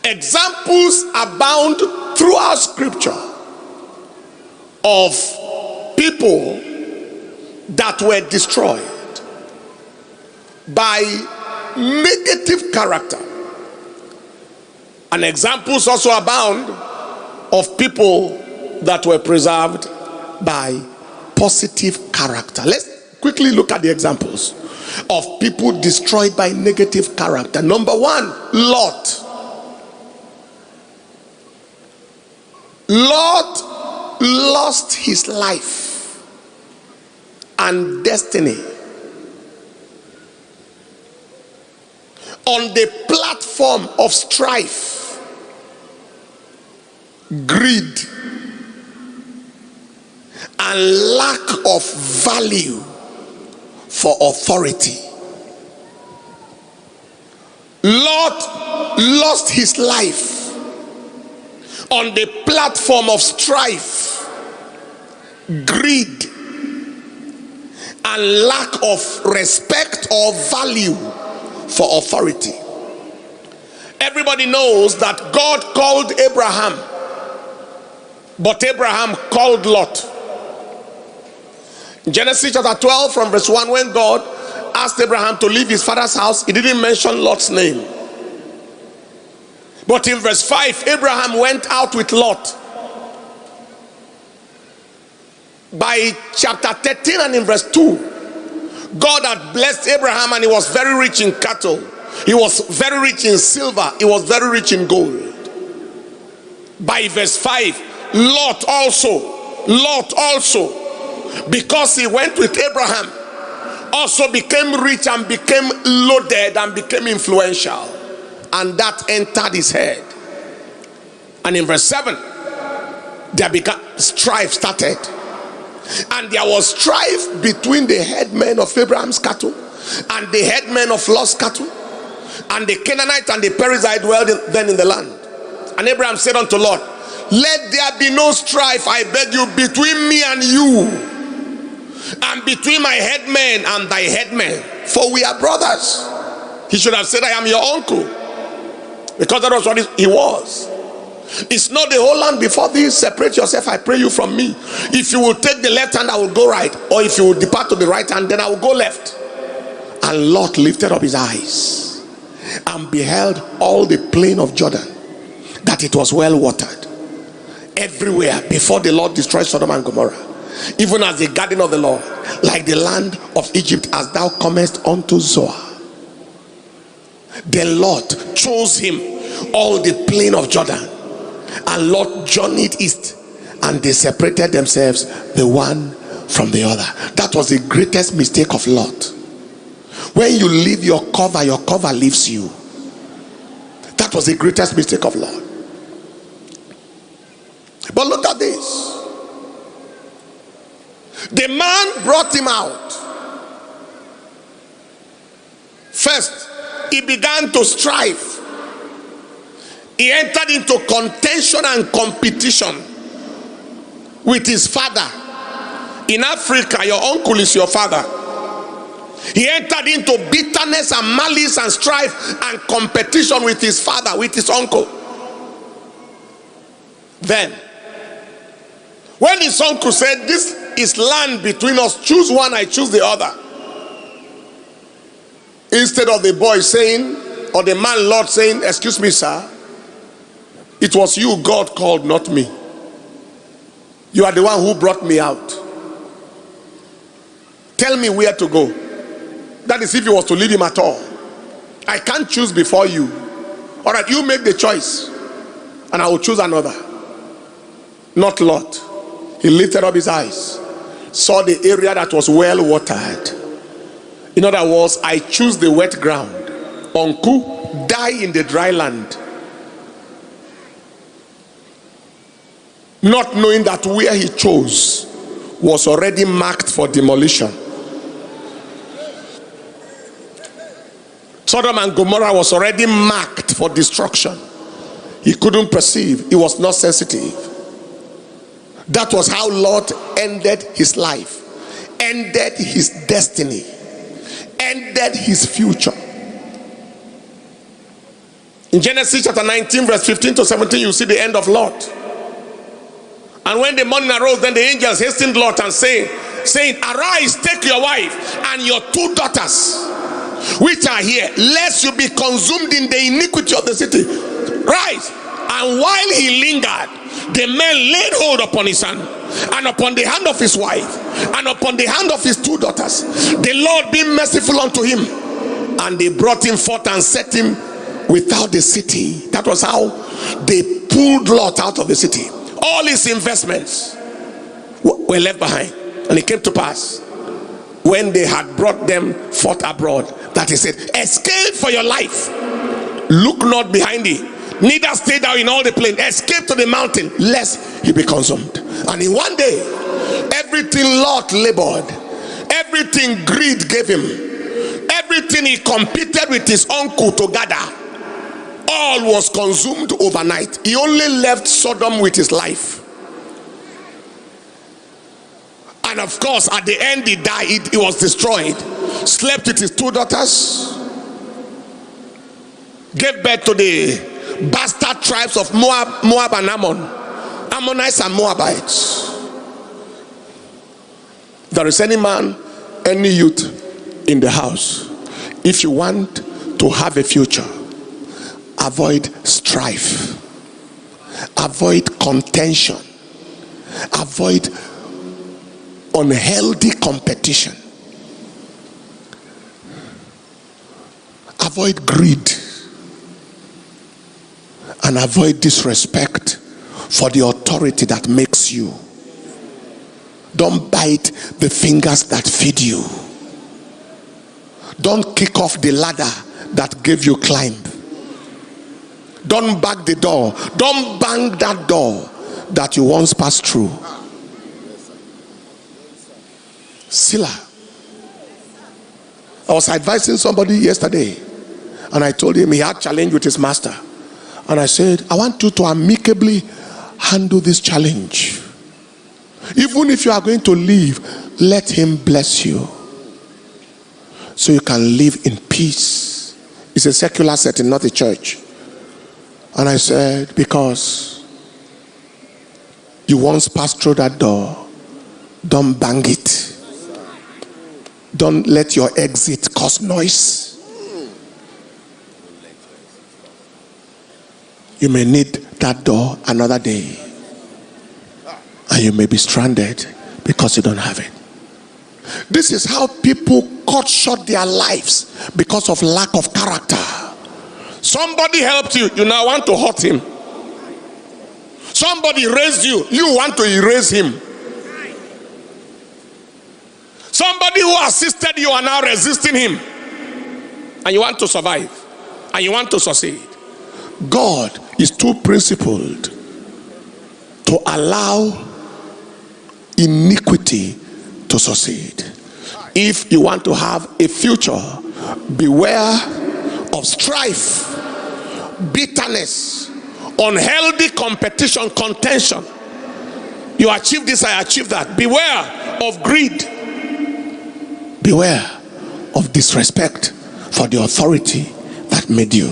Examples abound throughout scripture of people that were destroyed by negative character. And examples also abound of people that were preserved by positive character. Let's quickly look at the examples of people destroyed by negative character. Number one, Lot. Lot lost his life and destiny on the platform of strife, greed, and lack of value for authority. Lot lost his life on the platform of strife, greed, and lack of respect or value for authority. Everybody knows that God called Abraham, but Abraham called Lot. Genesis chapter 12 from verse 1, when God asked Abraham to leave his father's house, he didn't mention Lot's name. But in verse 5, Abraham went out with Lot. By chapter 13 and in verse 2, God had blessed Abraham and he was very rich in cattle. He was very rich in silver. He was very rich in gold. By verse 5, Lot also, because he went with Abraham, also became rich and became loaded and became influential. And that entered his head. And in verse 7, there began strife started. And there was strife between the headmen of Abraham's cattle and the headmen of Lot's cattle. And the Canaanite and the Perizzite dwelled then in the land. And Abraham said unto Lot, let there be no strife, I beg you, between me and you, and between my headmen and thy headmen, for we are brothers. He should have said, I am your uncle, because that was what he was. It's not the whole land before thee. Separate yourself, I pray you, from me. If you will take the left hand, I will go right. Or if you will depart to the right hand, then I will go left. And Lot lifted up his eyes and beheld all the plain of Jordan, that it was well watered everywhere, before the Lord destroyed Sodom and Gomorrah, even as the garden of the Lord, like the land of Egypt, as thou comest unto Zoar. Then Lot chose him all the plain of Jordan, and Lot journeyed east, and they separated themselves, the one from the other. That was the greatest mistake of Lot. When you leave your cover leaves you. That was the greatest mistake of Lot. But look at this. The man brought him out. First, he began to strive. He entered into contention and competition with his father. In Africa, your uncle is your father. He entered into bitterness and malice and strife and competition with his father, with his uncle. Then, when his uncle said, this is land between us, choose one, I choose the other, instead of the boy saying, or the man Lord saying, excuse me, sir, it was you God called, not me. You are the one who brought me out. Tell me where to go. That is, if he was to leave him at all. I can't choose before you. All right, you make the choice, and I will choose another. Not Lot. He lifted up his eyes, saw the area that was well watered. In other words, I choose the wet ground. Uncle, die in the dry land. Not knowing that where he chose was already marked for demolition. Sodom and Gomorrah was already marked for destruction. He couldn't perceive. He was not sensitive. That was how Lot ended his life, ended his destiny, ended his future. In Genesis chapter 19 verse 15 to 17, you see the end of Lot. And when the morning arose, then the angels hastened Lot and saying, arise, take your wife and your 2 daughters which are here, lest you be consumed in the iniquity of the city. Rise. And while he lingered, the men laid hold upon his hand, and upon the hand of his wife, and upon the hand of his 2 daughters. The Lord being merciful unto him, and they brought him forth and set him without the city. That was how they pulled Lot out of the city. All his investments were left behind. And it came to pass, when they had brought them forth abroad, that he said, escape for your life, look not behind thee, neither stay thou in all the plain, escape to the mountain, lest he be consumed. And in one day, everything Lot labored, everything greed gave him, everything he competed with his uncle to gather, all was consumed overnight. He only left Sodom with his life. And of course, at the end he died, he was destroyed. Slept with his 2 daughters, gave birth to the bastard tribes of Moab and Ammon, Ammonites and Moabites. There is any man, any youth in the house, if you want to have a future, avoid strife, avoid contention, avoid unhealthy competition, avoid greed, and avoid disrespect for the authority that makes you. Don't bite the fingers that feed you. Don't kick off the ladder that gave you climb. Don't bang the door. Don't bang that door that you once passed through. Sila. I was advising somebody yesterday, and I told him he had challenge with his master. And I said, I want you to amicably handle this challenge. Even if you are going to leave, let him bless you, so you can live in peace. It's a secular setting, not a church. And I said, because you once passed through that door, don't bang it. Don't let your exit cause noise. You may need that door another day, and you may be stranded because you don't have it. This is how people cut short their lives because of lack of character. Somebody helped you, you now want to hurt him. Somebody raised you, you want to erase him. Somebody who assisted you are now resisting him, and you want to survive, and you want to succeed. God is too principled to allow iniquity to succeed. If you want to have a future, beware of strife, bitterness, unhealthy competition, contention. You achieve this, I achieve that. Beware of greed. Beware of disrespect for the authority that made you.